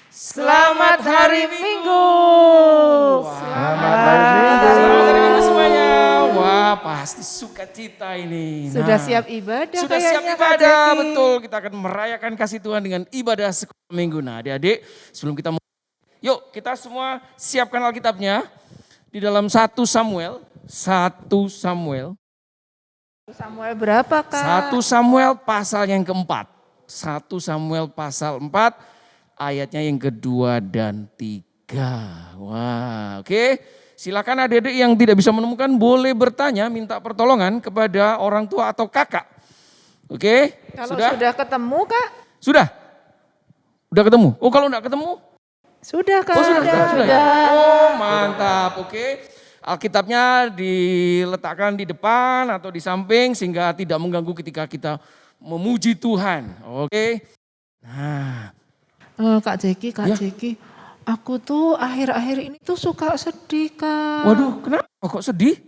Selamat hari Minggu. Selamat hari Minggu Semuanya. Wah, pasti sukacita ini. Sudah siap ibadah Sudah siap kayaknya, Kak ibadah, Jeki. betul. Kita akan merayakan kasih Tuhan dengan ibadah sekolah minggu. Nah, adik-adik, sebelum kita yuk kita semua siapkan Alkitabnya di dalam 1 Samuel. Samuel berapa, Kak? 1 Samuel pasal yang keempat. 1 Samuel pasal 4 ayatnya yang kedua dan 3. Wah, oke. Silakan adik-adik yang tidak bisa menemukan boleh bertanya, minta pertolongan kepada orang tua atau kakak. Oke, Kalau sudah ketemu, Kak? Sudah? Udah ketemu? Oh, kalau enggak ketemu? Sudah, Kak. Oh, sudah. Sudah. Oh, mantap. Oke. Alkitabnya diletakkan di depan atau di samping sehingga tidak mengganggu ketika kita memuji Tuhan. Oke. Nah, Kak Jeki, aku tuh akhir-akhir ini tuh suka sedih, Kak. waduh, kenapa kok sedih?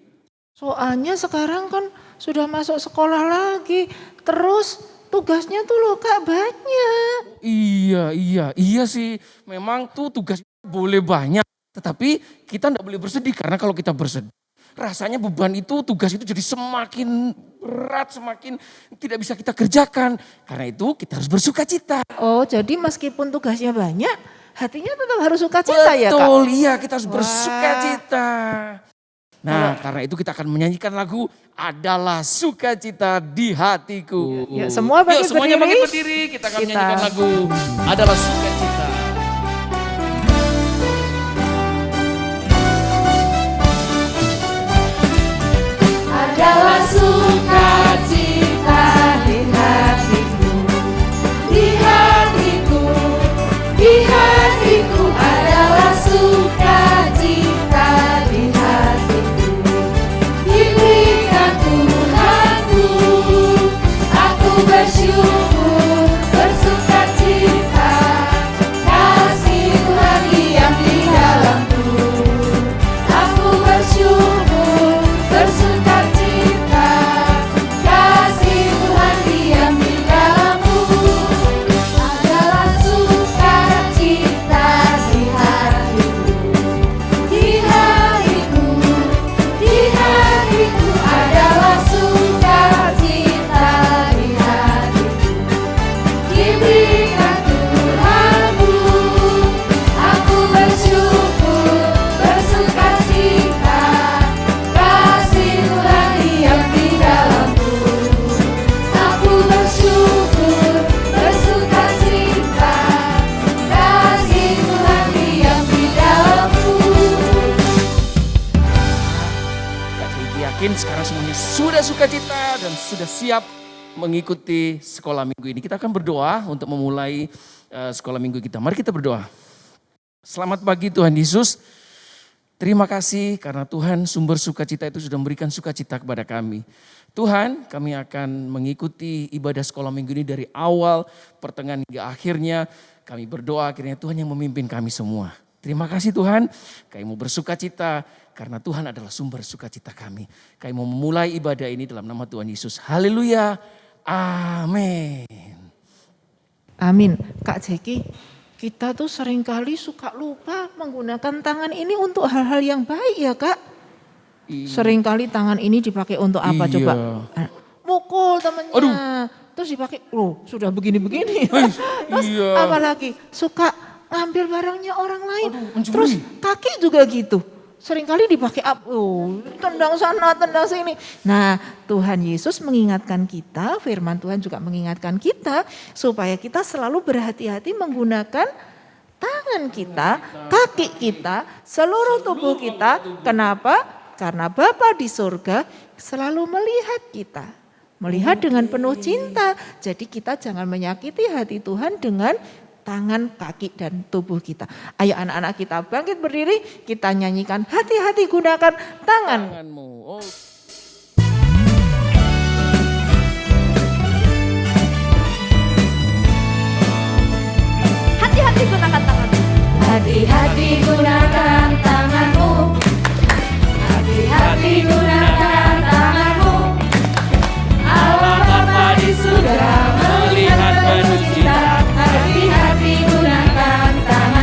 Soalnya sekarang kan sudah masuk sekolah lagi. Terus tugasnya tuh loh, Kak, banyak. Iya sih. Memang tuh tugas boleh banyak. Tetapi kita tidak boleh bersedih karena kalau kita bersedih, rasanya beban itu, tugas itu jadi semakin berat, semakin tidak bisa kita kerjakan. Karena itu kita harus bersuka cita. Oh, jadi meskipun tugasnya banyak, hatinya tetap harus sukacita ya, Kak? Betul, iya kita harus Wah. bersuka cita. Nah, karena itu kita akan menyanyikan lagu Adalah Sukacita di Hatiku. Ya, semua bangkit Yuk, semuanya berdiri. bangkit berdiri, kita akan menyanyikan lagu Adalah Sukacita. Adalah sukacita di hatiku, di hatiku, di hatiku adalah sukacita di hatiku. Diberikan Tuhanku, aku bersyukur, bersukacita, kasih Tuhan diam di dalamku. Aku bersyukur, bersukacita. Sekarang semuanya sudah sukacita dan sudah siap mengikuti sekolah minggu ini. Kita akan berdoa untuk memulai sekolah minggu kita. Mari kita berdoa. Selamat pagi Tuhan Yesus. Terima kasih karena Tuhan sumber sukacita itu sudah memberikan sukacita kepada kami. Tuhan, kami akan mengikuti ibadah sekolah minggu ini dari awal, pertengahan hingga akhirnya. Kami berdoa akhirnya Tuhan yang memimpin kami semua. Terima kasih Tuhan, kami mau bersukacita karena Tuhan adalah sumber sukacita kami. Kami mau memulai ibadah ini dalam nama Tuhan Yesus. Haleluya, amin. Amin. Kak Jeki, kita tuh seringkali suka lupa menggunakan tangan ini untuk hal-hal yang baik ya, Kak. Seringkali tangan ini dipakai untuk apa Iya. coba? Mukul temennya. Aduh. Terus dipakai, sudah begini-begini. Terus iya. apalagi suka ngambil barangnya orang lain. Aduh, mencuri. Terus kaki juga gitu. Seringkali dipakai tendang sana, tendang sini. Nah, Tuhan Yesus mengingatkan kita, firman Tuhan juga mengingatkan kita supaya kita selalu berhati-hati menggunakan tangan kita, kaki kita, seluruh tubuh kita. Kenapa? Karena Bapa di surga selalu melihat kita. Melihat dengan penuh cinta. Jadi kita jangan menyakiti hati Tuhan dengan tangan, kaki, dan tubuh kita. Ayo anak-anak kita bangkit berdiri, kita nyanyikan hati-hati gunakan tangan. Tanganmu. Oh. Hati-hati gunakan tanganmu. Hati-hati gunakan tanganmu. Hati-hati gunakan tanganmu. Allah Bapa di surga melihat penuh cinta. Hati-hati gunakan tanganmu.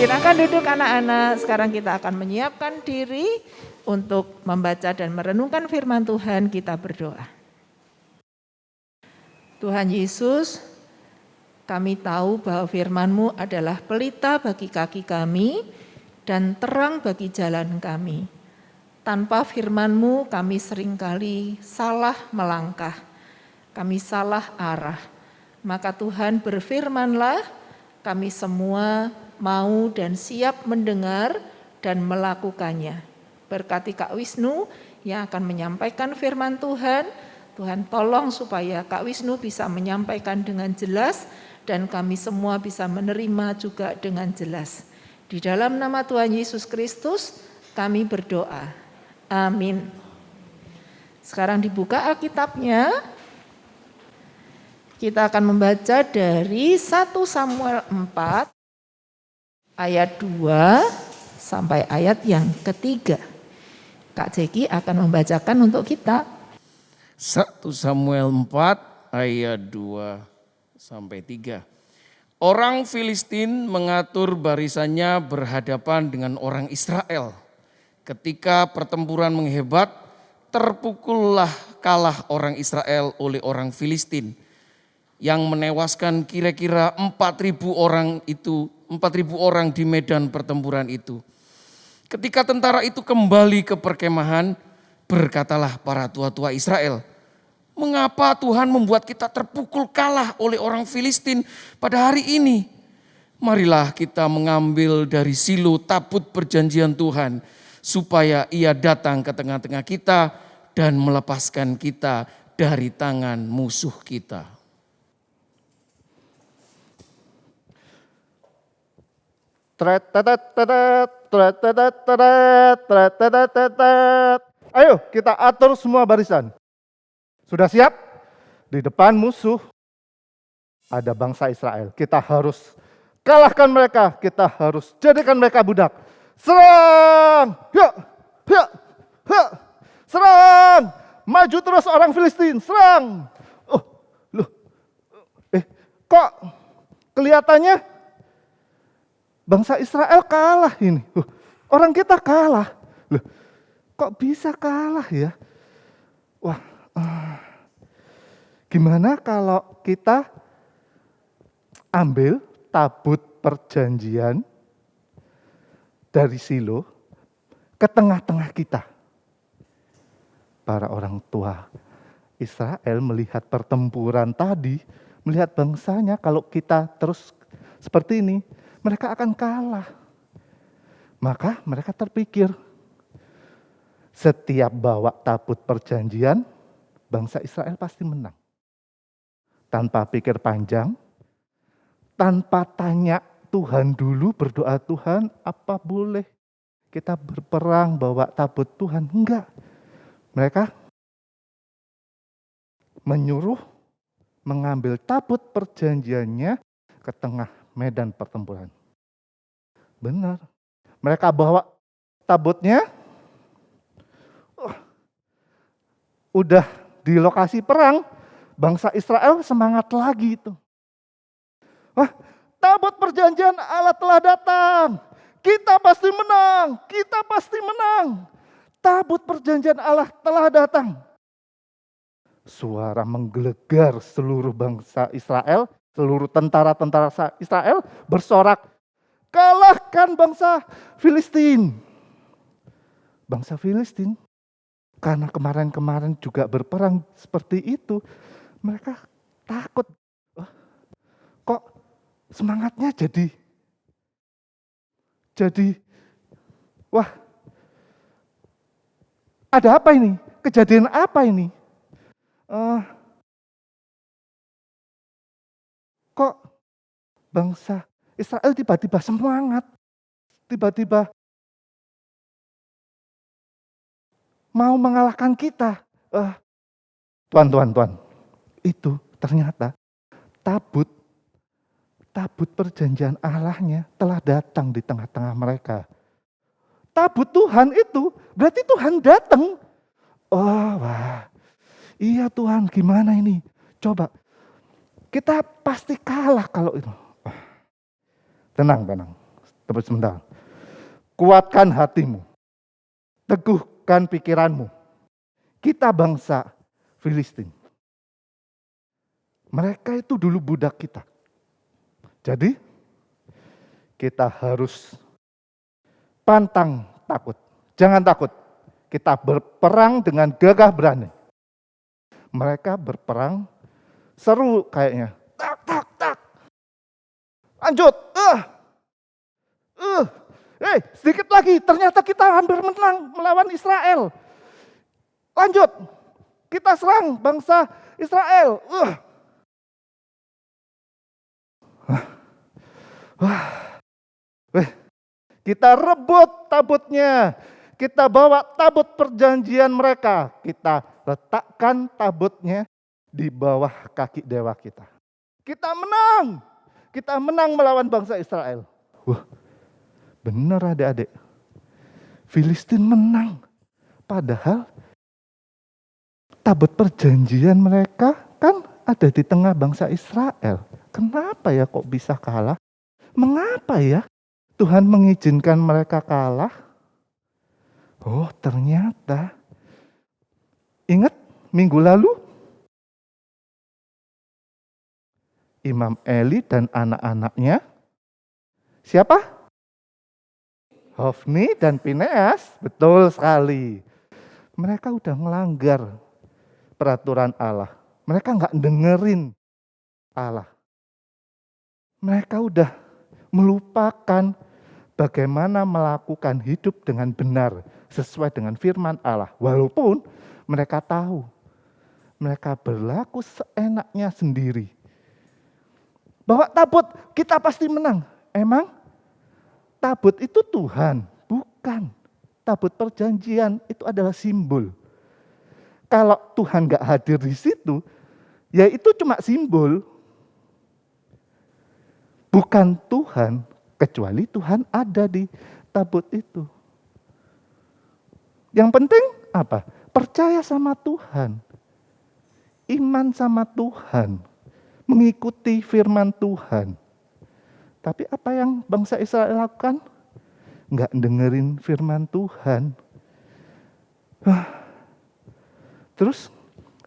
Silakan duduk anak-anak. Sekarang kita akan menyiapkan diri untuk membaca dan merenungkan firman Tuhan. Kita berdoa. Tuhan Yesus, kami tahu bahwa firman-Mu adalah pelita bagi kaki kami dan terang bagi jalan kami. Tanpa firman-Mu kami seringkali salah melangkah, kami salah arah. Maka Tuhan berfirman-Lah, kami semua mau dan siap mendengar dan melakukannya. Berkati Kak Wisnu yang akan menyampaikan firman Tuhan. Tuhan tolong supaya Kak Wisnu bisa menyampaikan dengan jelas dan kami semua bisa menerima juga dengan jelas. Di dalam nama Tuhan Yesus Kristus kami berdoa. Amin. Sekarang dibuka Alkitabnya. Kita akan membaca dari 1 Samuel 4 ayat 2 sampai ayat yang ketiga. Kak Jeki akan membacakan untuk kita. 1 Samuel 4 ayat 2 sampai 3. Orang Filistin mengatur barisannya berhadapan dengan orang Israel. Ketika pertempuran menghebat, terpukullah kalah orang Israel oleh orang Filistin yang menewaskan kira-kira 4.000 orang itu, 4.000 orang di medan pertempuran itu. Ketika tentara itu kembali ke perkemahan, berkatalah para tua-tua Israel, "Mengapa Tuhan membuat kita terpukul kalah oleh orang Filistin pada hari ini? Marilah kita mengambil dari Silo tabut perjanjian Tuhan, supaya ia datang ke tengah-tengah kita dan melepaskan kita dari tangan musuh kita." Ayo kita atur semua barisan. Sudah siap? Di depan musuh ada bangsa Israel. Kita harus kalahkan mereka. Kita harus jadikan mereka budak. Serang! Ya, ya, ya. Serang! Maju terus orang Filistin. Serang! Oh, loh. Kok kelihatannya bangsa Israel kalah ini. Orang kita kalah. Loh, kok bisa kalah ya? Wah, gimana kalau kita ambil tabut perjanjian dari Silo ke tengah-tengah kita? Para orang tua Israel melihat pertempuran tadi, melihat bangsanya, kalau kita terus seperti ini, mereka akan kalah. Maka mereka terpikir, setiap bawa tabut perjanjian, bangsa Israel pasti menang. Tanpa pikir panjang, tanpa tanya Tuhan dulu, berdoa, "Tuhan, apa boleh kita berperang bawa tabut Tuhan?" Enggak. Mereka menyuruh mengambil tabut perjanjiannya ke tengah medan pertempuran. Benar. Mereka bawa tabutnya, udah di lokasi perang, bangsa Israel semangat lagi itu. Wah, tabut perjanjian Allah telah datang. Kita pasti menang, kita pasti menang. Tabut perjanjian Allah telah datang. Suara menggelegar seluruh bangsa Israel, seluruh tentara-tentara Israel bersorak, "Kalahkan bangsa Filistin." Bangsa Filistin, karena kemarin-kemarin juga berperang seperti itu, mereka takut. Kok semangatnya jadi, wah, ada apa ini? Kejadian apa ini? Kok bangsa Israel tiba-tiba semangat, tiba-tiba mau mengalahkan kita. Tuan, itu ternyata tabut perjanjian Allahnya telah datang di tengah-tengah mereka. Tabut Tuhan itu berarti Tuhan datang. Oh, wah, iya Tuhan, gimana ini? Coba, kita pasti kalah kalau itu. Tenang. Tepuk sebentar. Kuatkan hatimu. Teguhkan pikiranmu. Kita bangsa Filistin. Mereka itu dulu budak kita. Jadi kita harus pantang takut. Jangan takut. Kita berperang dengan gagah berani. Mereka berperang seru kayaknya. Tak, tak, tak. Lanjut. Sedikit lagi. Ternyata kita hampir menang melawan Israel. Lanjut. Kita serang bangsa Israel. Kita rebut tabutnya. Kita bawa tabut perjanjian mereka. Kita letakkan tabutnya di bawah kaki dewa kita. Kita menang. Kita menang melawan bangsa Israel. Benar adik-adik. Filistin menang. Padahal tabut perjanjian mereka kan ada di tengah bangsa Israel. Kenapa ya kok bisa kalah? Mengapa ya Tuhan mengizinkan mereka kalah? Oh, ternyata ingat minggu lalu Imam Eli dan anak-anaknya siapa? Hofni dan Fineas. Betul sekali. Mereka udah melanggar peraturan Allah. Mereka nggak dengerin Allah. Mereka udah melupakan bagaimana melakukan hidup dengan benar sesuai dengan firman Allah. Walaupun mereka tahu, mereka berlaku seenaknya sendiri. Bawa tabut, kita pasti menang. Emang tabut itu Tuhan? Bukan. Tabut perjanjian itu adalah simbol. Kalau Tuhan gak hadir di situ, ya itu cuma simbol. Bukan Tuhan, kecuali Tuhan ada di tabut itu. Yang penting apa? Percaya sama Tuhan. Iman sama Tuhan. Mengikuti firman Tuhan. Tapi apa yang bangsa Israel lakukan? Enggak dengerin firman Tuhan. Terus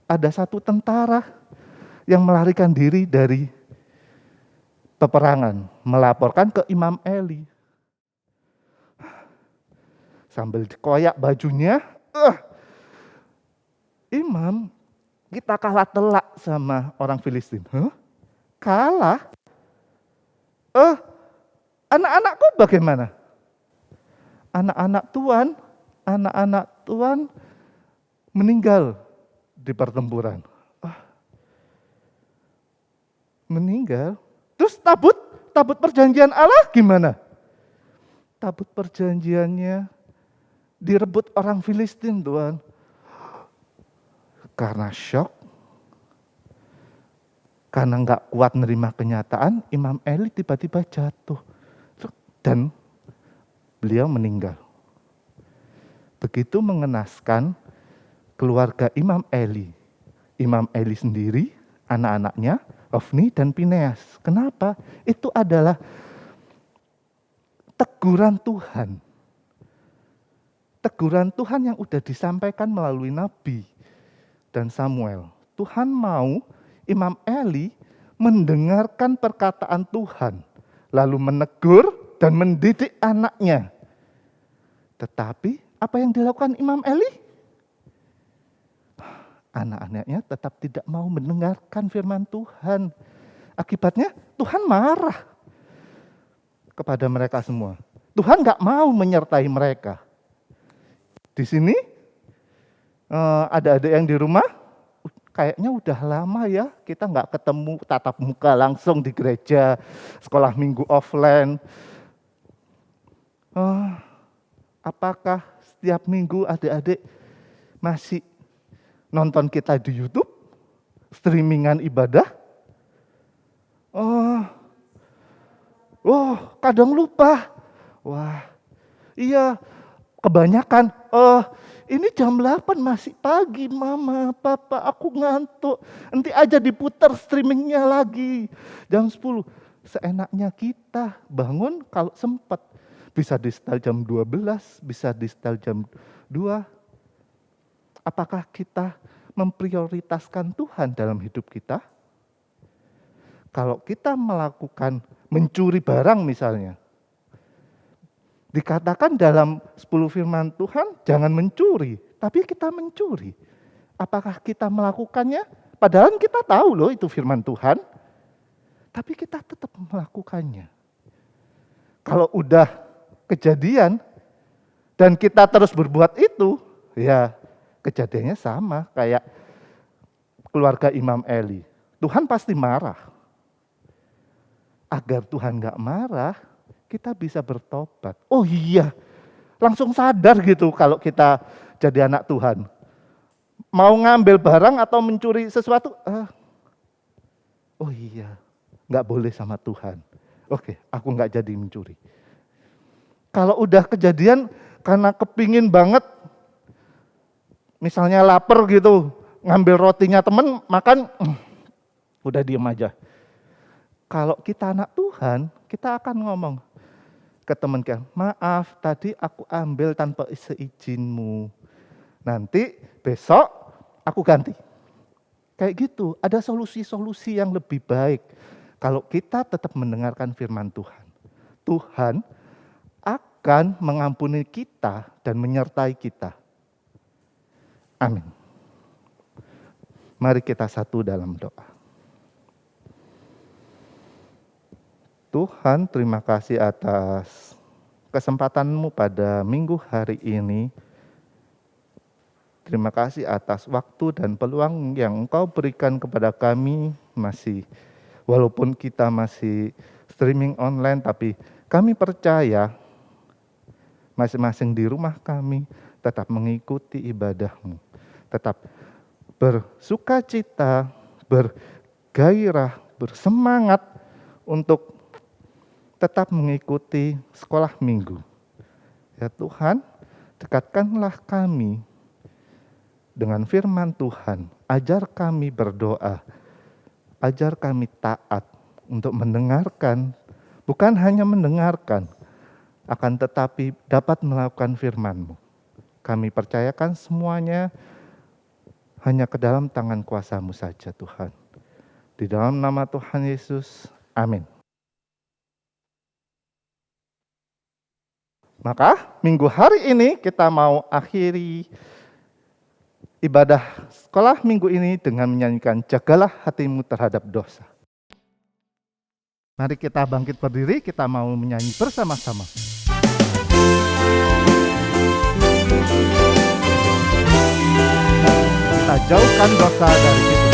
ada satu tentara yang melarikan diri dari peperangan. Melaporkan ke Imam Eli. Sambil dikoyak bajunya, Imam, kita kalah telak sama orang Filistin. Kalah? Anak-anakku bagaimana? Anak-anak Tuhan meninggal di pertempuran. Meninggal? Terus tabut perjanjian Allah gimana? Tabut perjanjiannya direbut orang Filistin, Tuhan. Karena syok, karena nggak kuat nerima kenyataan, Imam Eli tiba-tiba jatuh dan beliau meninggal. Begitu mengenaskan keluarga Imam Eli. Imam Eli sendiri, anak-anaknya, Hofni dan Fineas. Kenapa? Itu adalah teguran Tuhan. Teguran Tuhan yang udah disampaikan melalui Nabi dan Samuel. Tuhan mau Imam Eli mendengarkan perkataan Tuhan, lalu menegur dan mendidik anaknya. Tetapi apa yang dilakukan Imam Eli? Anak-anaknya tetap tidak mau mendengarkan firman Tuhan. Akibatnya Tuhan marah kepada mereka semua. Tuhan gak mau menyertai mereka. Di sini ada adik yang di rumah, kayaknya udah lama ya kita nggak ketemu tatap muka langsung di gereja, sekolah minggu offline. Apakah setiap minggu adik-adik masih nonton kita di YouTube, streamingan ibadah? Kadang lupa. Wah, iya. Kebanyakan, ini jam 8 masih pagi, Mama, Papa, aku ngantuk. Nanti aja diputar streamingnya lagi. Jam 10, seenaknya kita bangun kalau sempat. Bisa di setel jam 12, bisa di setel jam 2. Apakah kita memprioritaskan Tuhan dalam hidup kita? Kalau kita melakukan mencuri barang misalnya, dikatakan dalam 10 firman Tuhan, jangan mencuri, tapi kita mencuri. Apakah kita melakukannya? Padahal kita tahu loh itu firman Tuhan, tapi kita tetap melakukannya. Kalau udah kejadian dan kita terus berbuat itu, ya kejadiannya sama kayak keluarga Imam Eli. Tuhan pasti marah. Agar Tuhan gak marah, kita bisa bertobat. Oh iya, langsung sadar gitu kalau kita jadi anak Tuhan. Mau ngambil barang atau mencuri sesuatu, oh iya, gak boleh sama Tuhan. Oke, aku gak jadi mencuri. Kalau udah kejadian karena kepingin banget, misalnya lapar gitu, ngambil rotinya temen, makan, udah diem aja. Kalau kita anak Tuhan, kita akan ngomong ke teman kita, maaf tadi aku ambil tanpa seizinmu. Nanti besok aku ganti. Kayak gitu, ada solusi-solusi yang lebih baik. Kalau kita tetap mendengarkan firman Tuhan. Tuhan akan mengampuni kita dan menyertai kita. Amin. Mari kita satu dalam doa. Tuhan, terima kasih atas kesempatan-Mu pada minggu hari ini. Terima kasih atas waktu dan peluang yang Engkau berikan kepada kami, walaupun kita masih streaming online, tapi kami percaya masing-masing di rumah kami tetap mengikuti ibadah-Mu, tetap bersukacita, bergairah, bersemangat untuk tetap mengikuti sekolah minggu. Ya Tuhan, dekatkanlah kami dengan firman Tuhan, ajar kami berdoa, ajar kami taat untuk mendengarkan, bukan hanya mendengarkan, akan tetapi dapat melakukan firman-Mu. Kami percayakan semuanya hanya ke dalam tangan kuasa-Mu saja Tuhan. Di dalam nama Tuhan Yesus, amin. Maka minggu hari ini kita mau akhiri ibadah sekolah minggu ini dengan menyanyikan Jagalah Hatimu Terhadap Dosa. Mari kita bangkit berdiri, kita mau menyanyi bersama-sama. Kita jauhkan dosa dari kita.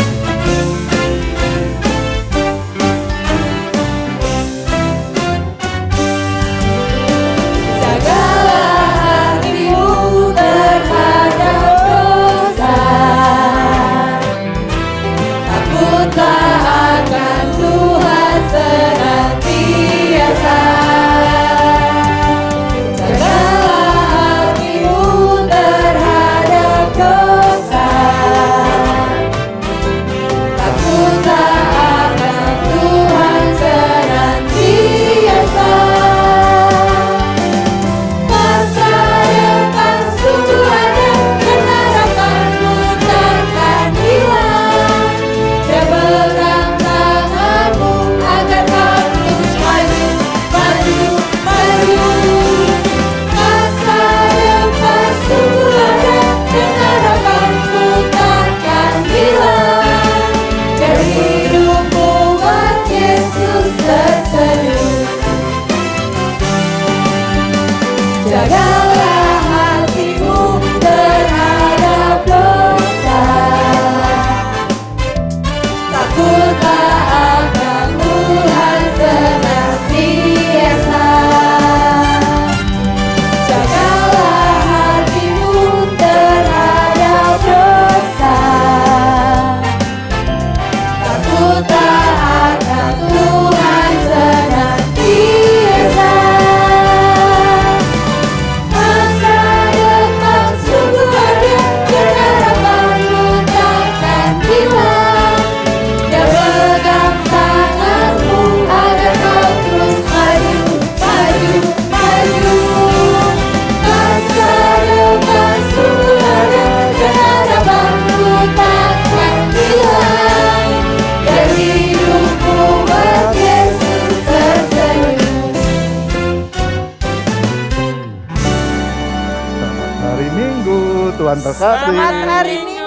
Tuhan berkati. Selamat hari Minggu.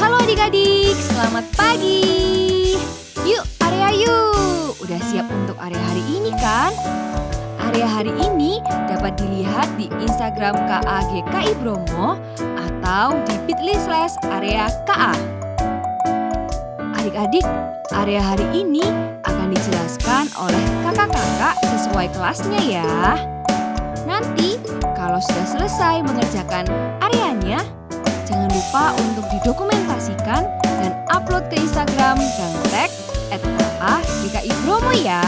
Halo adik-adik, selamat pagi. Yuk, area yuk. Udah siap untuk area hari ini kan? Area hari ini dapat dilihat di Instagram KAGKI Bromo atau di bit.ly/area-KA. Adik-adik, area hari ini akan dijelaskan oleh kakak-kakak sesuai kelasnya ya. Nanti kalau sudah selesai mengerjakan areanya, jangan lupa untuk didokumentasikan dan upload ke Instagram dan tag @KAGKI Bromo ya.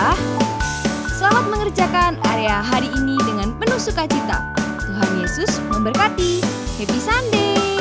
Selamat mengerjakan area hari ini dengan penuh sukacita. Tuhan Yesus memberkati. Happy Sunday!